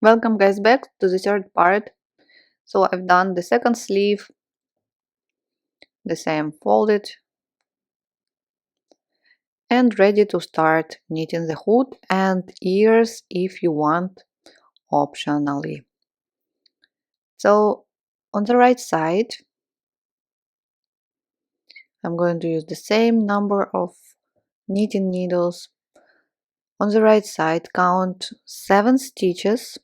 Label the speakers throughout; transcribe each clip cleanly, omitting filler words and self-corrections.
Speaker 1: Welcome guys back to the third part. So I've done the second sleeve, the same folded, and ready to start knitting the hood and ears if you want, optionally. So on the right side I'm going to use the same number of knitting needles. On the right side count 7 stitches.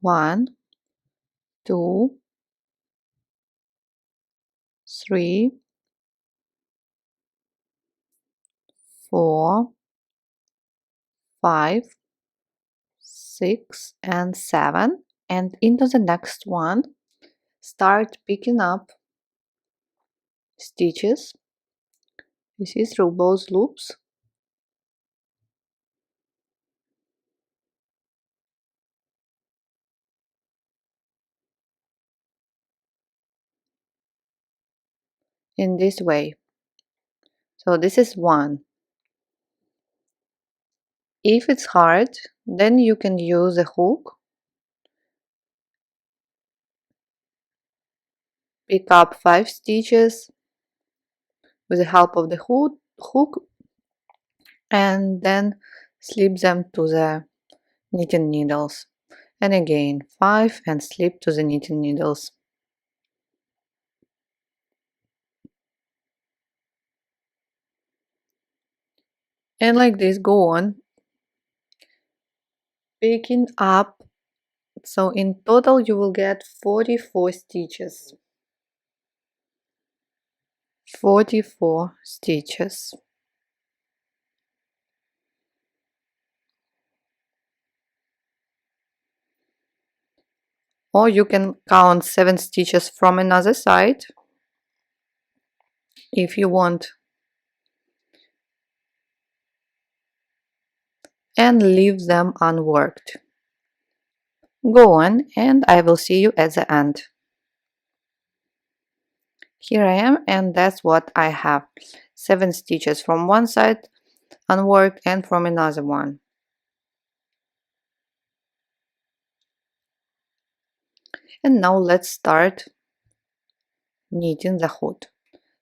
Speaker 1: 1, 2, 3, 4, 5, 6 and 7, and into the next one start picking up stitches, you see, through both loops. In this way. So this is one. If it's hard, then you can use a hook, pick up 5 stitches with the help of the hook, and then slip them to the knitting needles, and again 5 and slip to the knitting needles. And like this go on, picking up. So in total you will get 44 stitches. 44 stitches. Or you can count 7 stitches from another side if you want, and leave them unworked. Go on, and I will see you at the end. Here I am, and that's what I have. 7 stitches from one side unworked and from another one. And now let's start knitting the hood.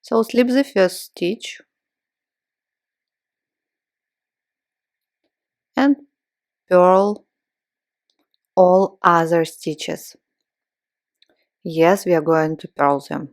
Speaker 1: So slip the first stitch and purl all other stitches. Yes, we are going to purl them.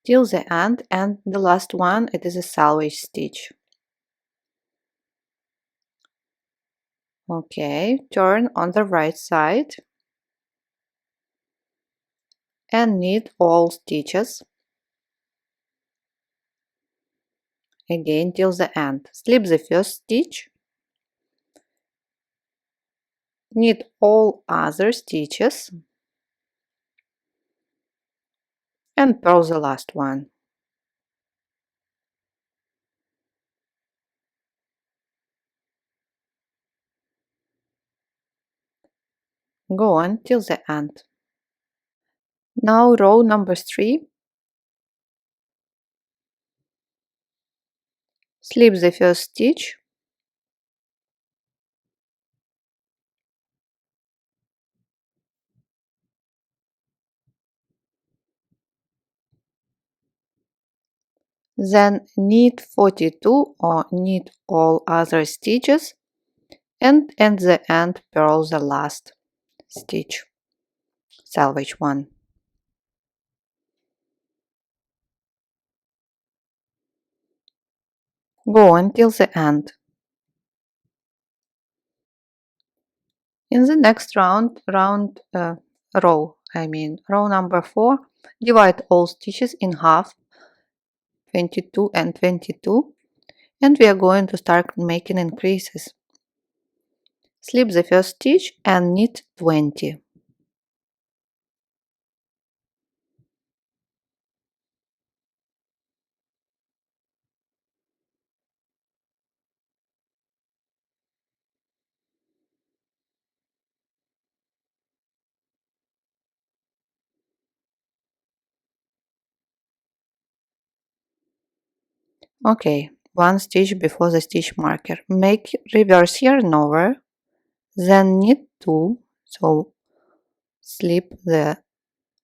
Speaker 1: Till the end, and the last one, it is a salvage stitch. Okay, turn on the right side and knit all stitches again till the end. Slip the first stitch, knit all other stitches, and purl the last one. Go on till the end. Now row number 3, slip the first stitch, then knit 42 or knit all other stitches, and at the end purl the last stitch, salvage one. Go on till the end. In the next row number 4, divide all stitches in half 22 and 22, and we are going to start making increases. Slip the first stitch and knit 20. Okay, one stitch before the stitch marker. Make reverse yarn over, then knit 2, so slip the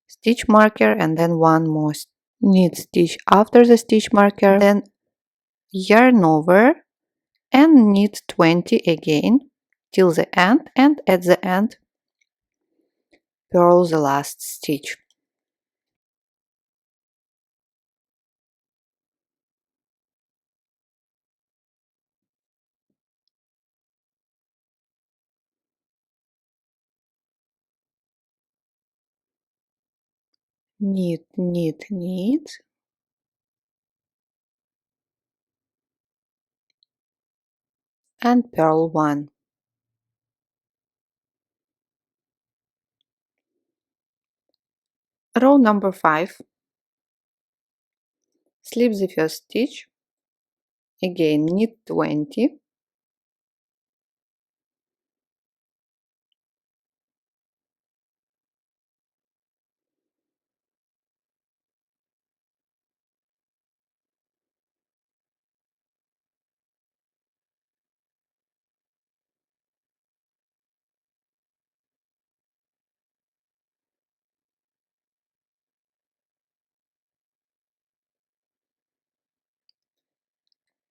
Speaker 1: stitch marker and then one more knit stitch after the stitch marker, then yarn over and knit 20 again till the end, and at the end purl the last stitch. Knit, knit, knit, and purl 1. Row number 5, slip the first stitch, again knit 20,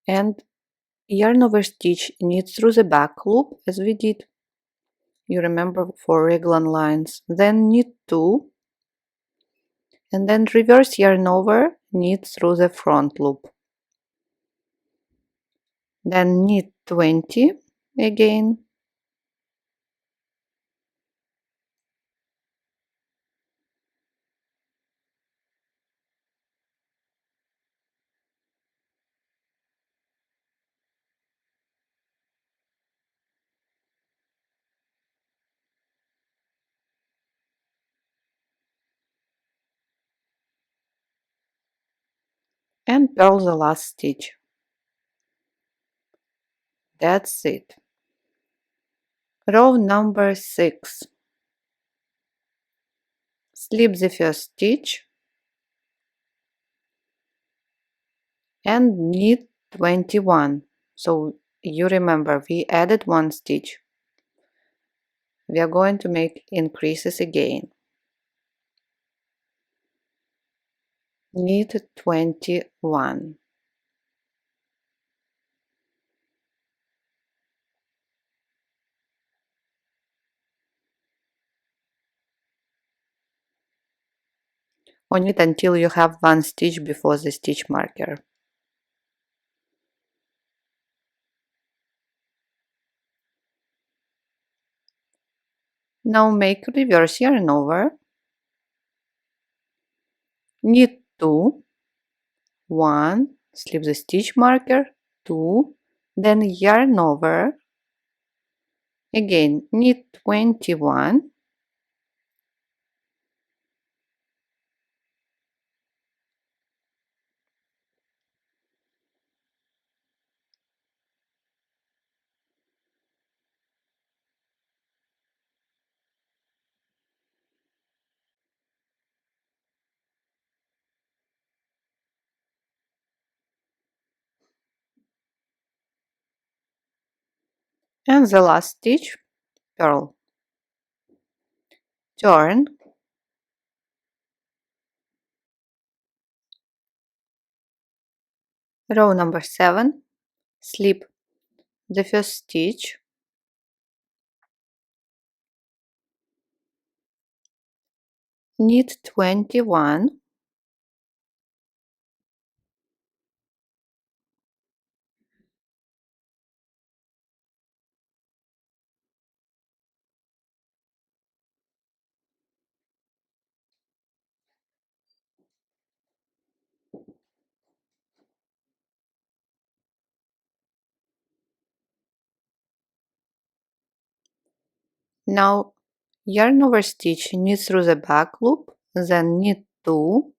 Speaker 1: and yarn over stitch, knit through the back loop as we did, you remember, for Raglan lines, then knit 2, and then reverse yarn over, knit through the front loop, then knit 20 again, and purl the last stitch. That's it. Row number 6, slip the first stitch and knit 21. So you remember we added one stitch. We are going to make increases again. Knit 21. Or knit until you have one stitch before the stitch marker. Now make reverse yarn over, knit 2, 1, slip the stitch marker, 2, then yarn over, again knit 21, and the last stitch, purl. Turn, row number 7, slip the first stitch, knit 21, Now yarn over stitch, knit through the back loop, then knit 2,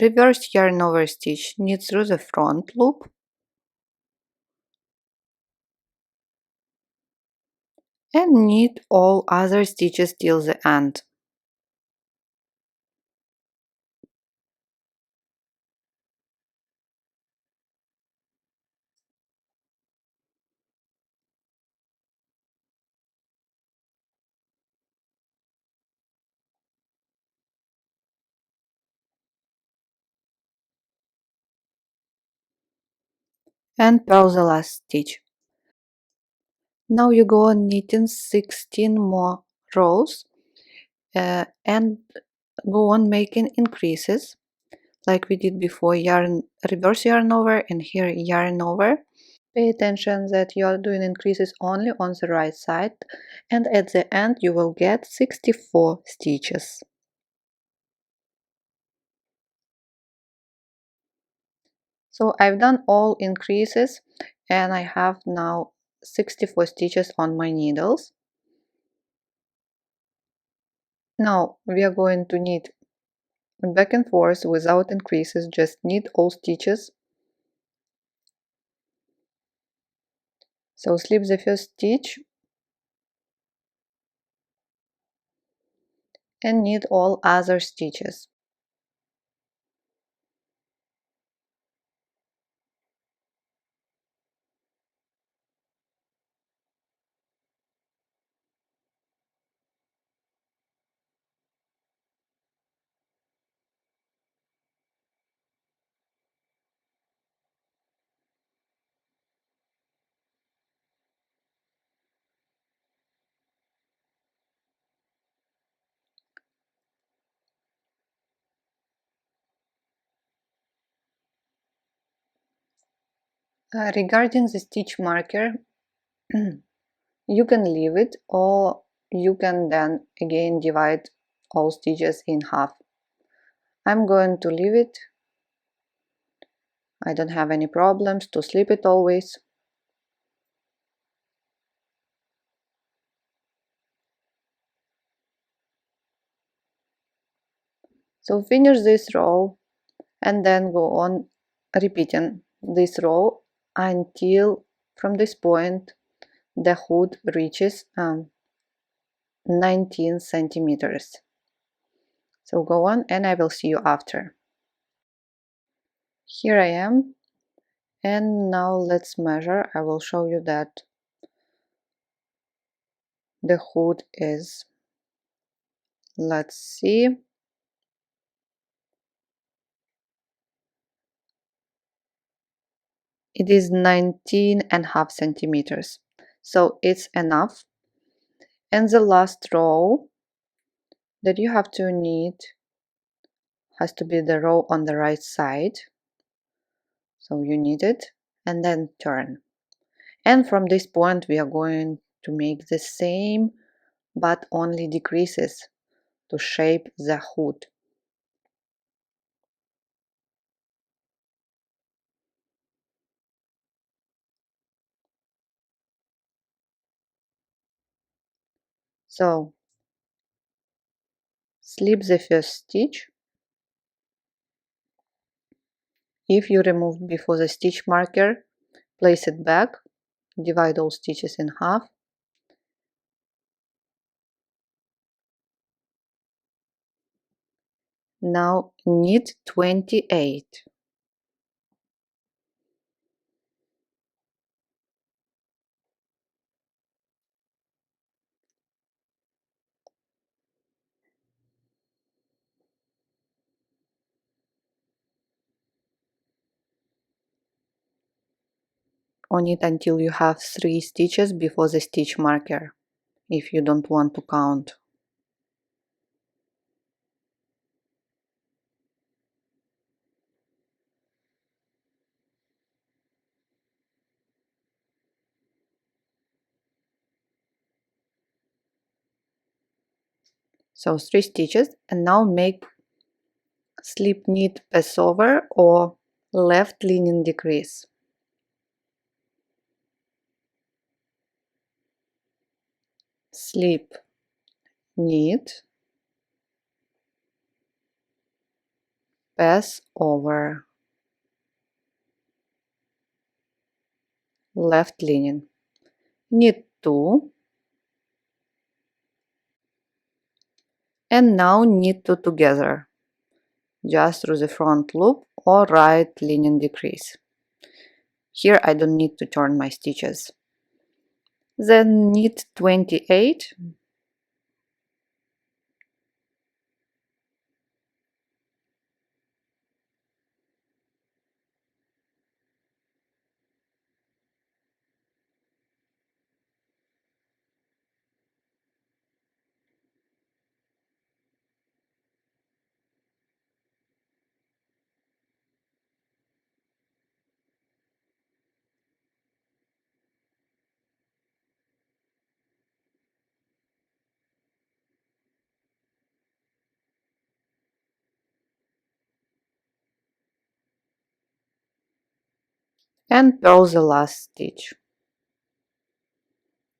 Speaker 1: reverse yarn over stitch, knit through the front loop, and knit all other stitches till the end. And purl the last stitch. Now you go on knitting 16 more rows and go on making increases like we did before. Yarn, reverse yarn over, and here yarn over. Pay attention that you are doing increases only on the right side, and at the end you will get 64 stitches. So I've done all increases and I have now 64 stitches on my needles. Now we are going to knit back and forth without increases, just knit all stitches. So slip the first stitch and knit all other stitches. Regarding the stitch marker, you can leave it or you can then again divide all stitches in half. I'm going to leave it. I don't have any problems to slip it always. So finish this row and then go on repeating this row until from this point the hood reaches 19 centimeters. So go on and I will see you after. Here I am, and now let's measure. I will show you that the hood is, let's see, it is 19.5 centimeters. So it's enough. And the last row that you have to knit has to be the row on the right side. So you knit it and then turn. And from this point we are going to make the same but only decreases to shape the hood. So slip the first stitch. If you removed before the stitch marker, place it back, divide all stitches in half. Now knit 28. On it until you have 3 stitches before the stitch marker, if you don't want to count. So 3 stitches, and now make slip knit passover or left leaning decrease. slip, knit, pass over, left lining, knit 2, and now knit 2 together, just through the front loop or right lining decrease. Here I don't need to turn my stitches. Then knit 28, and purl the last stitch.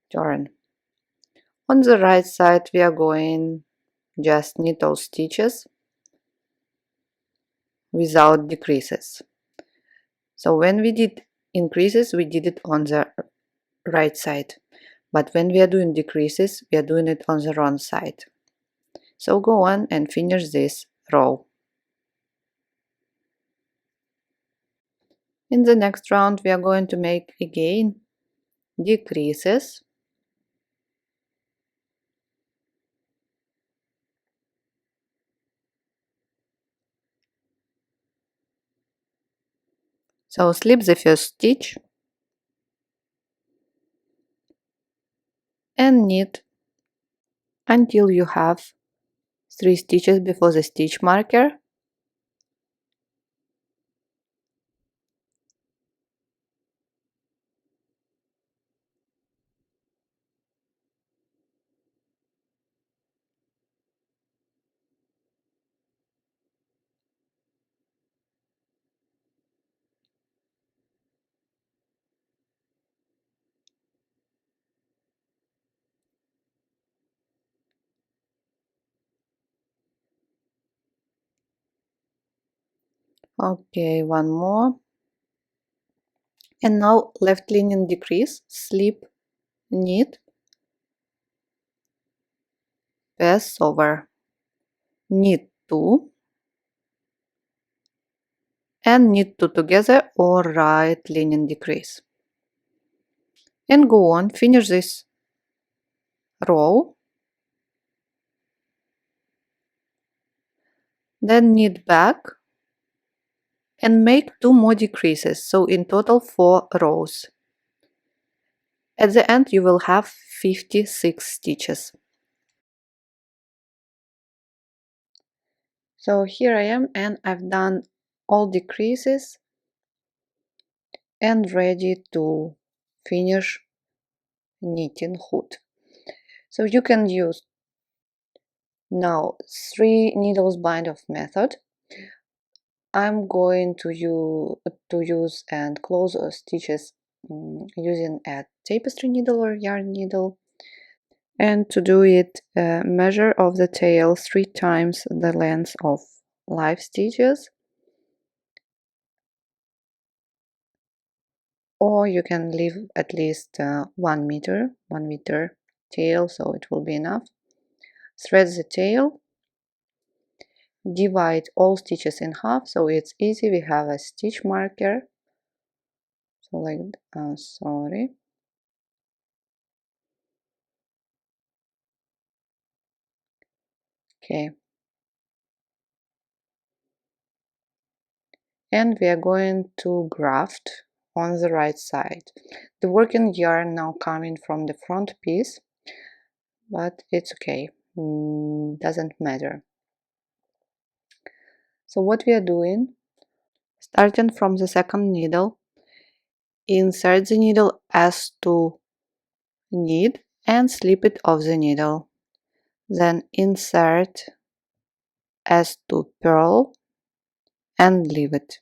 Speaker 1: Turn. On the right side we are going just knit those stitches without decreases. So when we did increases, we did it on the right side, but when we are doing decreases, we are doing it on the wrong side. So go on and finish this row. In the next round we are going to make again decreases, so slip the first stitch and knit until you have 3 stitches before the stitch marker. Okay, one more. And now left lining decrease, slip, knit, pass over, knit 2 and knit 2 together or right lining decrease. And go on, finish this row, then knit back and make 2 more decreases, so in total 4 rows. At the end you will have 56 stitches. So here I am and I've done all decreases and ready to finish knitting hood. So you can use now 3 needles bind off method. I'm going to use and close stitches using a tapestry needle or yarn needle, and to do it measure of the tail 3 times the length of live stitches, or you can leave at least 1 meter tail, so it will be enough. Thread the tail, divide all stitches in half, so it's easy. We have a stitch marker, so like sorry, okay, and we are going to graft on the right side. The working yarn now coming from the front piece, but it's okay, doesn't matter. So what we are doing, starting from the second needle, insert the needle as to knit and slip it off the needle, then insert as to purl and leave it.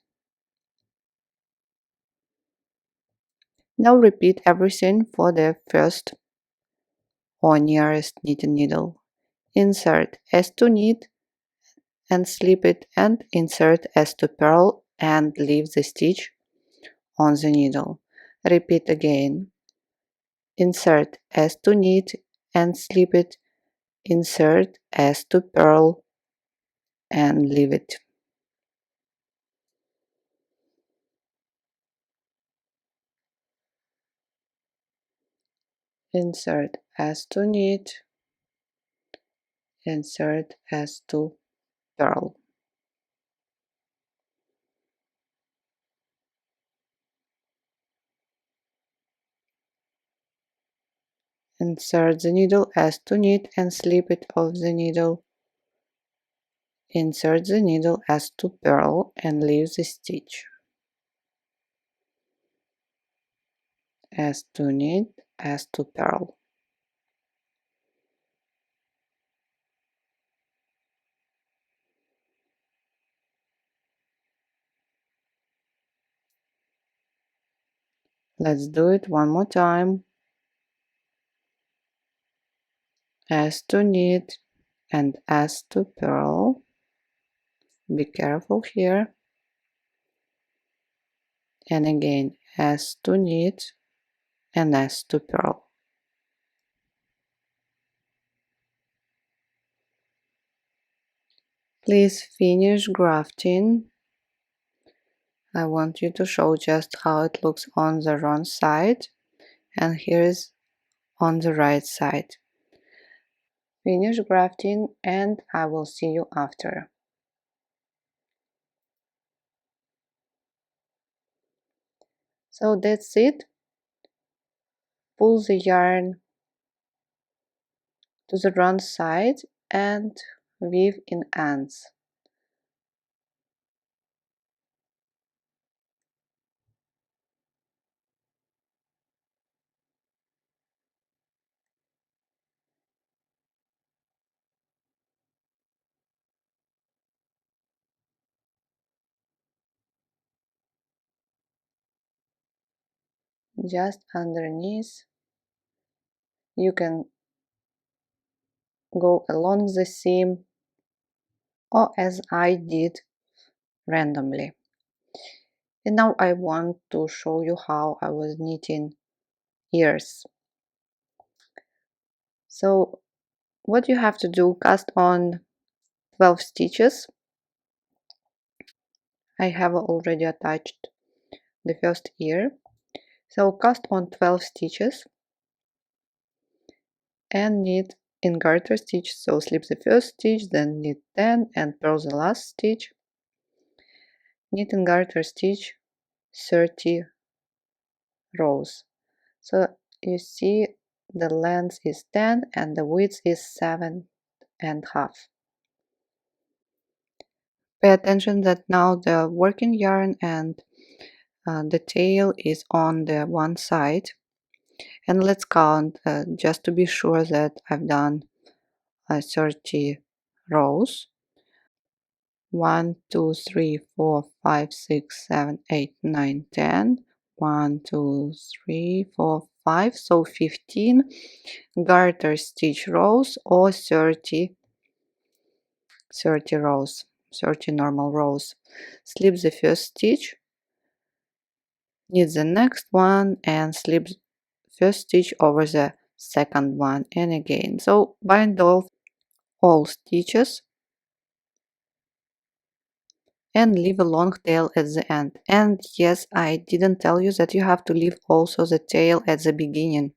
Speaker 1: Now repeat everything for the first or nearest knitting needle. Insert as to knit and slip it, and insert as to purl and leave the stitch on the needle. Repeat again. Insert as to knit and slip it, insert as to purl and leave it. Insert as to knit, insert as to purl. Insert the needle as to knit and slip it off the needle. Insert the needle as to purl and leave the stitch. As to knit, as to purl. Let's do it one more time. As to knit and as to purl. Be careful here. And again, as to knit and as to purl. Please finish grafting. I want you to show just how it looks on the wrong side, and here is on the right side. Finish grafting and I will see you after. So that's it. Pull the yarn to the wrong side and weave in ends. Just underneath, you can go along the seam or as I did randomly. And now I want to show you how I was knitting ears. So what you have to do, cast on 12 stitches. I have already attached the first ear. So cast on 12 stitches and knit in garter stitch. So slip the first stitch, then knit 10 and purl the last stitch. Knit in garter stitch 30 rows. So you see the length is 10 and the width is 7.5. Pay attention that now the working yarn and the tail is on the one side, and let's count just to be sure that I've done 30 rows. 1 2 3 4 5 6 7 8 9 10. 1 2 3 4 5, so 15 garter stitch rows or 30 rows, 30 normal rows. Slip the first stitch, knit the next one and slip first stitch over the second one, and again. So bind off all stitches and leave a long tail at the end. And yes, I didn't tell you that you have to leave also the tail at the beginning.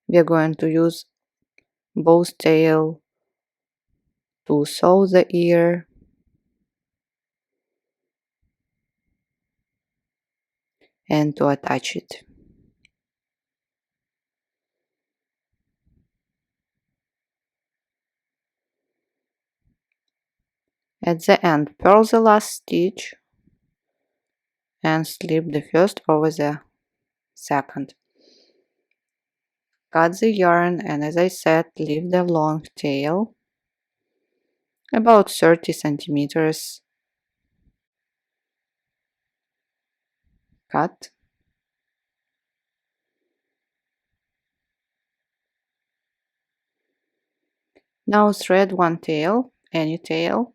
Speaker 1: We are going to use both tail to sew the ear and to attach it. At the end, purl the last stitch and slip the first over the second. Cut the yarn and, as I said, leave the long tail about 30 centimeters cut. Now thread one tail, any tail,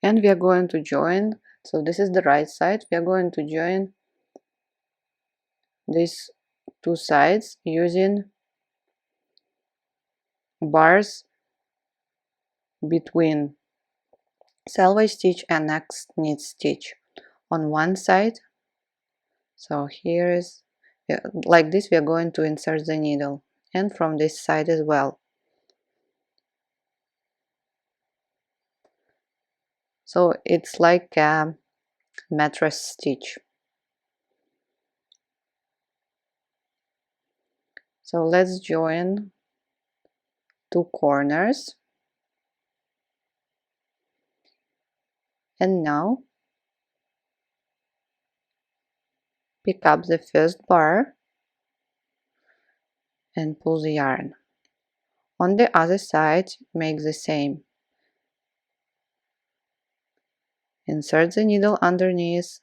Speaker 1: and we are going to join. So this is the right side. We are going to join these two sides using bars between selvage stitch and next knit stitch on one side. So here is, like this, we are going to insert the needle, and from this side as well. So it's like a mattress stitch. So let's join two corners, and now pick up the first bar and pull the yarn. On the other side, make the same. Insert the needle underneath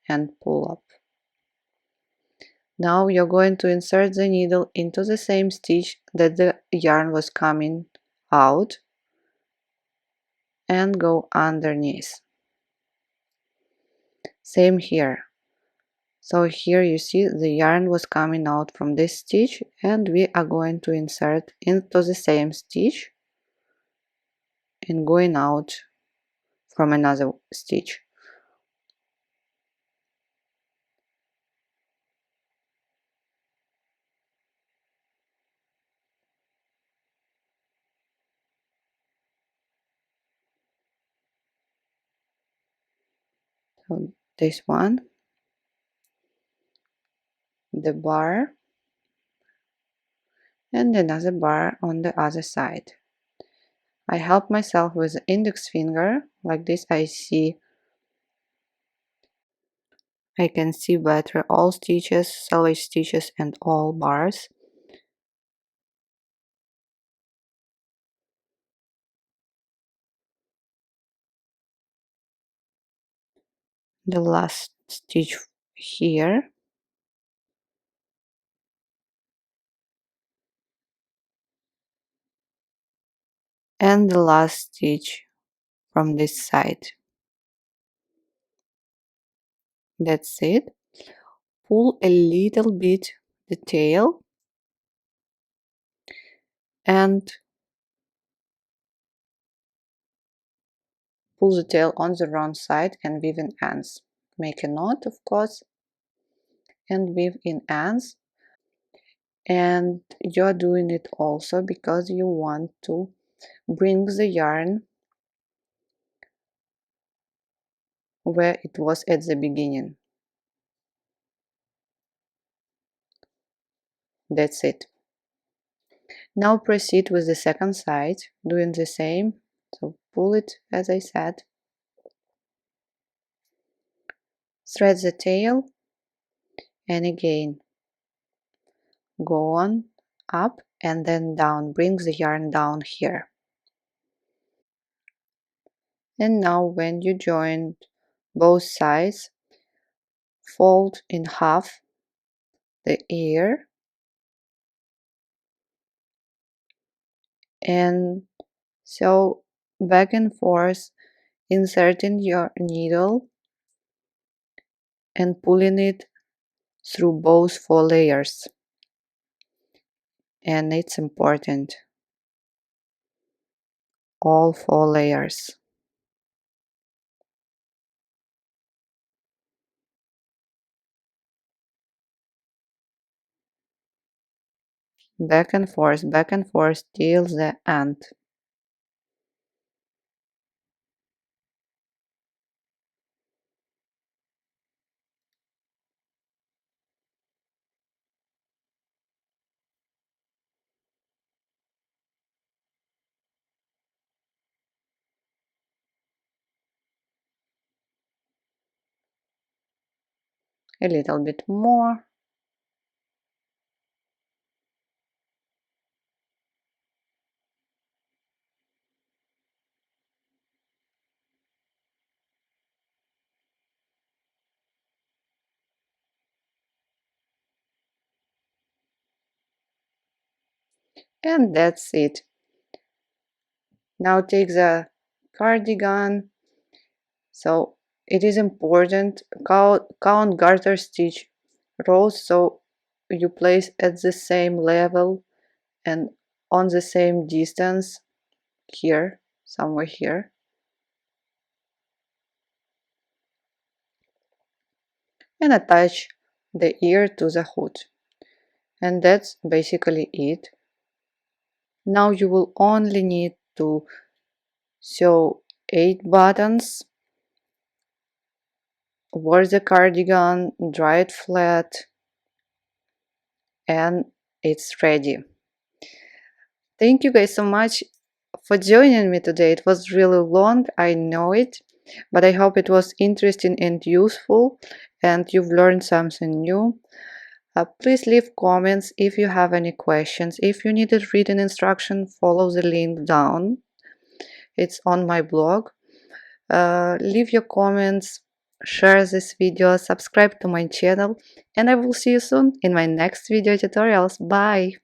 Speaker 1: and pull up. Now you're going to insert the needle into the same stitch that the yarn was coming out and go underneath. Same here. So here you see the yarn was coming out from this stitch, and we are going to insert into the same stitch and going out from another stitch. So this one, the bar, and another bar on the other side. I help myself with the index finger, like this. I can see better all stitches, selvage stitches, and all bars. The last stitch here, and the last stitch from this side. That's it. Pull a little bit the tail and pull the tail on the wrong side and weave in ends. Make a knot, of course, and weave in ends. And you're doing it also because you want to bring the yarn where it was at the beginning. That's it. Now proceed with the second side, doing the same. So pull it as I said, thread the tail, and again go on up and then down, bring the yarn down here. And now when you join both sides, fold in half the ear and so back and forth, inserting your needle and pulling it through both 4 layers. And it's important, all 4 layers. Back and forth till the end. a little bit more. And that's it. Now take the cardigan. So it is important count garter stitch rows so you place at the same level and on the same distance here, somewhere here. And attach the ear to the hood. And that's basically it. Now you will only need to sew 8 buttons, wear the cardigan, dry it flat, and it's ready. Thank you guys so much for joining me today. It was really long, I know it, but I hope it was interesting and useful and you've learned something new. Please leave comments if you have any questions. If you needed written instruction, follow the link down. It's on my blog. Leave your comments, share this video, subscribe to my channel, and I will see you soon in my next video tutorials. Bye!